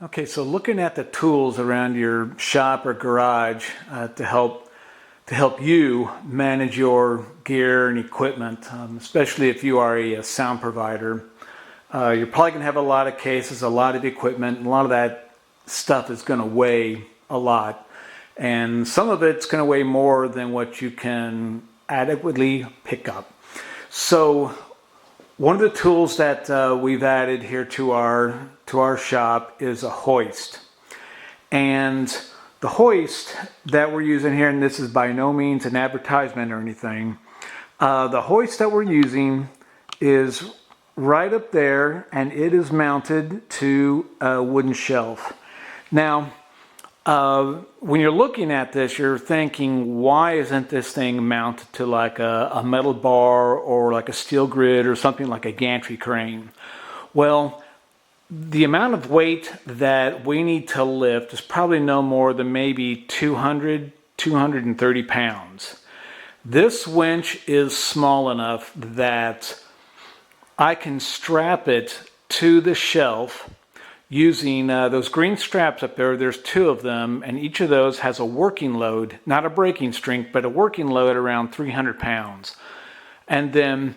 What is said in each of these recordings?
Okay, so looking at the tools around your shop or garage to help you manage your gear and equipment, especially if you are a sound provider. You're probably going to have a lot of cases, a lot of equipment, and a lot of that stuff is going to weigh a lot. And some of it's going to weigh more than what you can adequately pick up. So one of the tools that we've added here to our shop is a hoist. And the hoist that we're using here, and this is by no means an advertisement or anything, the hoist that we're using is right up there, and it is mounted to a wooden shelf. Now, when you're looking at this, you're thinking, why isn't this thing mounted to like a metal bar or like a steel grid or something like a gantry crane? Well, the amount of weight that we need to lift is probably no more than maybe 230 pounds. This winch is small enough that I can strap it to the shelf using those green straps up there. There's 2 of them, and each of those has a working load, not a breaking strength, but a working load around 300 pounds. And then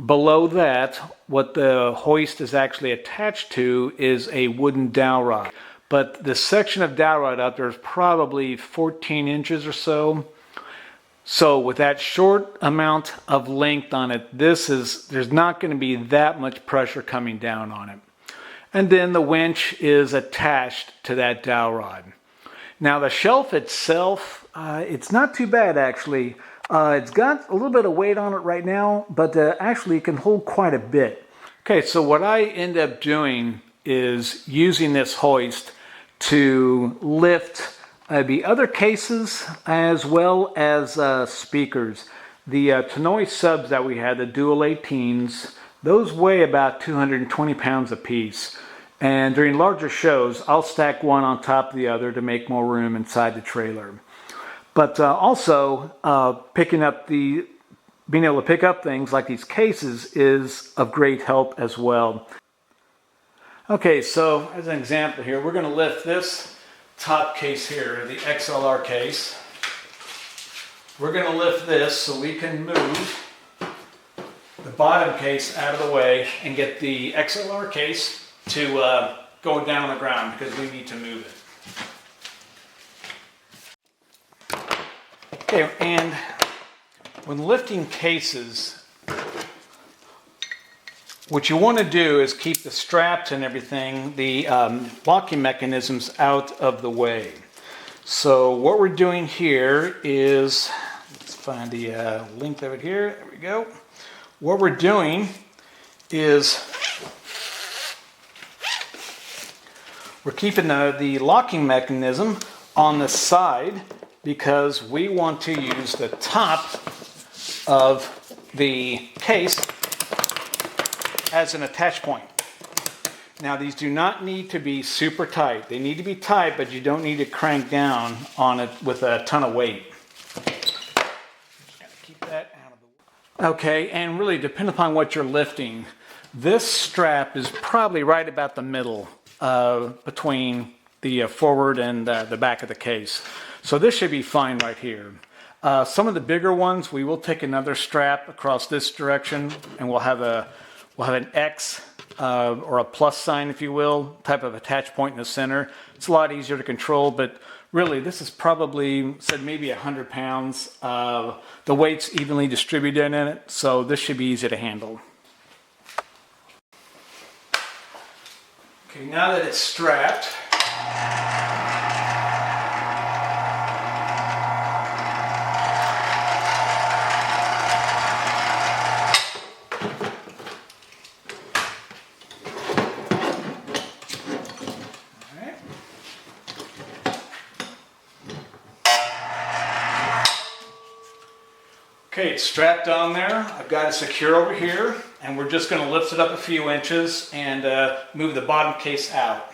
below that, what the hoist is actually attached to is a wooden dowel rod. But the section of dowel rod out there is probably 14 inches or so. So with that short amount of length on it, there's not going to be that much pressure coming down on it. And then the winch is attached to that dowel rod. Now the shelf itself, it's not too bad actually. It's got a little bit of weight on it right now, but actually it can hold quite a bit. Okay, so what I end up doing is using this hoist to lift the other cases as well as speakers. The Tannoy subs that we had, the dual 18s, those weigh about 220 pounds apiece. And during larger shows, I'll stack one on top of the other to make more room inside the trailer. But also, being able to pick up things like these cases is of great help as well. Okay, so as an example here, we're going to lift this top case here, the XLR case. We're going to lift this so we can move the bottom case out of the way and get the XLR case to go down on the ground because we need to move it. Okay, and when lifting cases, what you want to do is keep the straps and everything, the locking mechanisms out of the way. So what we're doing here is, let's find the length of it here, there we go. What we're doing is we're keeping the locking mechanism on the side because we want to use the top of the case as an attach point. Now these do not need to be super tight. They need to be tight, but you don't need to crank down on it with a ton of weight. Just gotta keep that out of the way. Okay, and really depending upon what you're lifting, this strap is probably right about the middle between the forward and the back of the case. So this should be fine right here. Some of the bigger ones, we will take another strap across this direction, and we'll have an X or a plus sign, if you will, type of attach point in the center. It's a lot easier to control, but really this is probably, said maybe 100 pounds. The weight's evenly distributed in it, so this should be easy to handle. Okay, now that it's strapped, okay, it's strapped on there. I've got it secure over here, and we're just going to lift it up a few inches and move the bottom case out.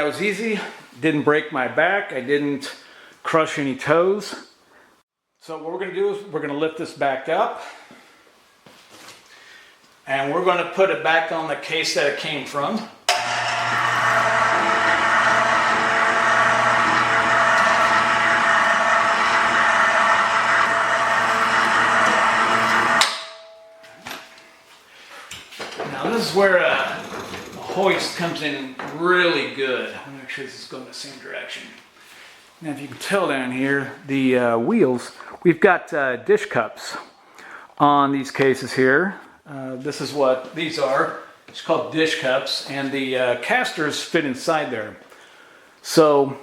that was easy. Didn't break my back. I didn't crush any toes. So what we're going to do is we're going to lift this back up. And we're going to put it back on the case that it came from. Now this is where a hoist comes in really good. I'm going to make sure this is going the same direction. Now if you can tell down here, the wheels, we've got dish cups on these cases here. This is what these are. It's called dish cups, and the casters fit inside there. So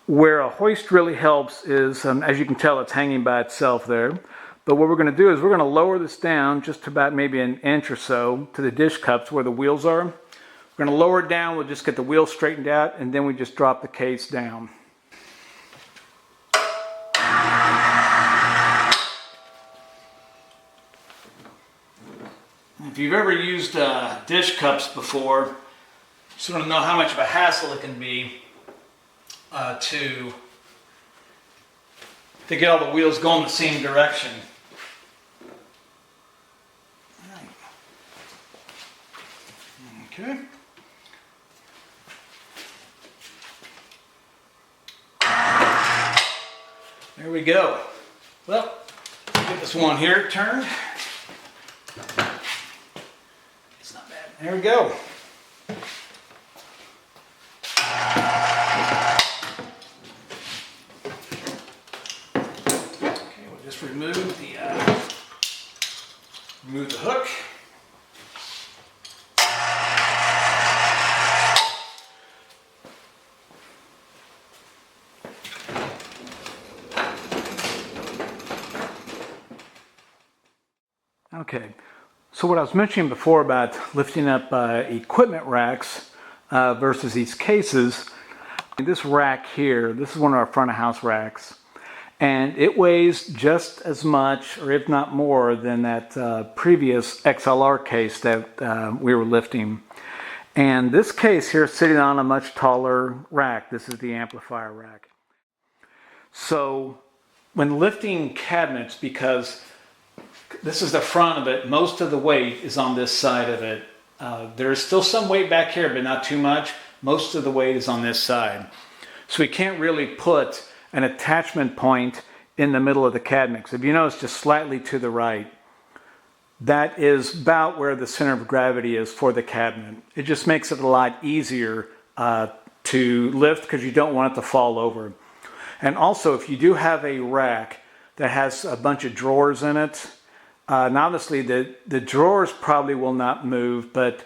where a hoist really helps is, as you can tell, it's hanging by itself there. But what we're going to do is we're going to lower this down just to about maybe an inch or so to the dish cups where the wheels are. We're going to lower it down. We'll just get the wheels straightened out, and then we just drop the case down. If you've ever used dish cups before, you sort of know how much of a hassle it can be to get all the wheels going the same direction. Okay. There we go. Well, let's get this one here turned. It's not bad. There we go. Okay, we'll just remove the hook. Okay, so what I was mentioning before about lifting up equipment racks versus these cases, this rack here, this is one of our front of house racks, and it weighs just as much, or if not more, than that previous XLR case that we were lifting. And this case here is sitting on a much taller rack. This is the amplifier rack. So when lifting cabinets, because this is the front of it, most of the weight is on this side of it. There is still some weight back here, but not too much. Most of the weight is on this side. So we can't really put an attachment point in the middle of the cabinet. So if you notice, just slightly to the right, that is about where the center of gravity is for the cabinet. It just makes it a lot easier to lift because you don't want it to fall over. And also, if you do have a rack that has a bunch of drawers in it, and obviously the drawers probably will not move, but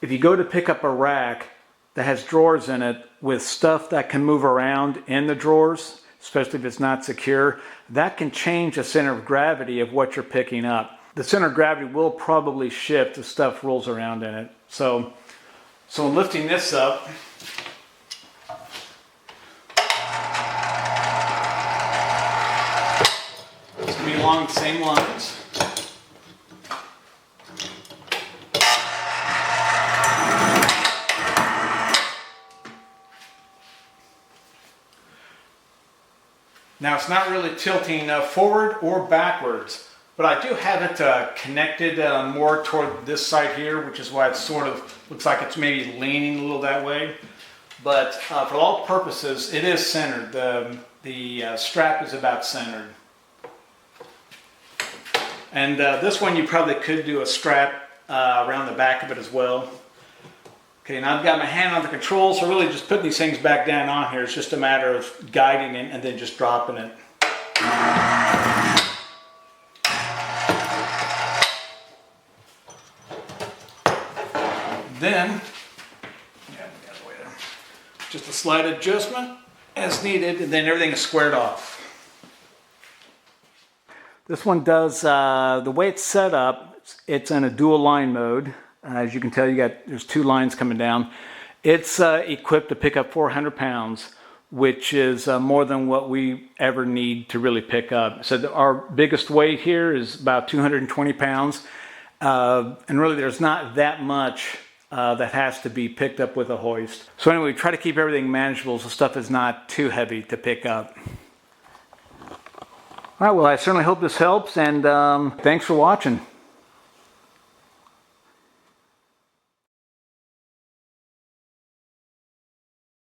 if you go to pick up a rack that has drawers in it with stuff that can move around in the drawers, especially if it's not secure, that can change the center of gravity of what you're picking up. The center of gravity will probably shift if stuff rolls around in it. So in lifting this up, it's going to be along the same lines. Now it's not really tilting forward or backwards, but I do have it connected more toward this side here, which is why it sort of looks like it's maybe leaning a little that way. But for all purposes, it is centered. The strap is about centered. And this one you probably could do a strap around the back of it as well. Okay, now I've got my hand on the controls, so really just putting these things back down on here. It's just a matter of guiding it and then just dropping it. Then, just a slight adjustment as needed, and then everything is squared off. This one does, the way it's set up, it's in a dual line mode. As you can tell, there's two lines coming down. It's equipped to pick up 400 pounds, which is more than what we ever need to really pick up. So our biggest weight here is about 220 pounds. And really there's not that much that has to be picked up with a hoist. So anyway, try to keep everything manageable so stuff is not too heavy to pick up. All right, well, I certainly hope this helps, and thanks for watching.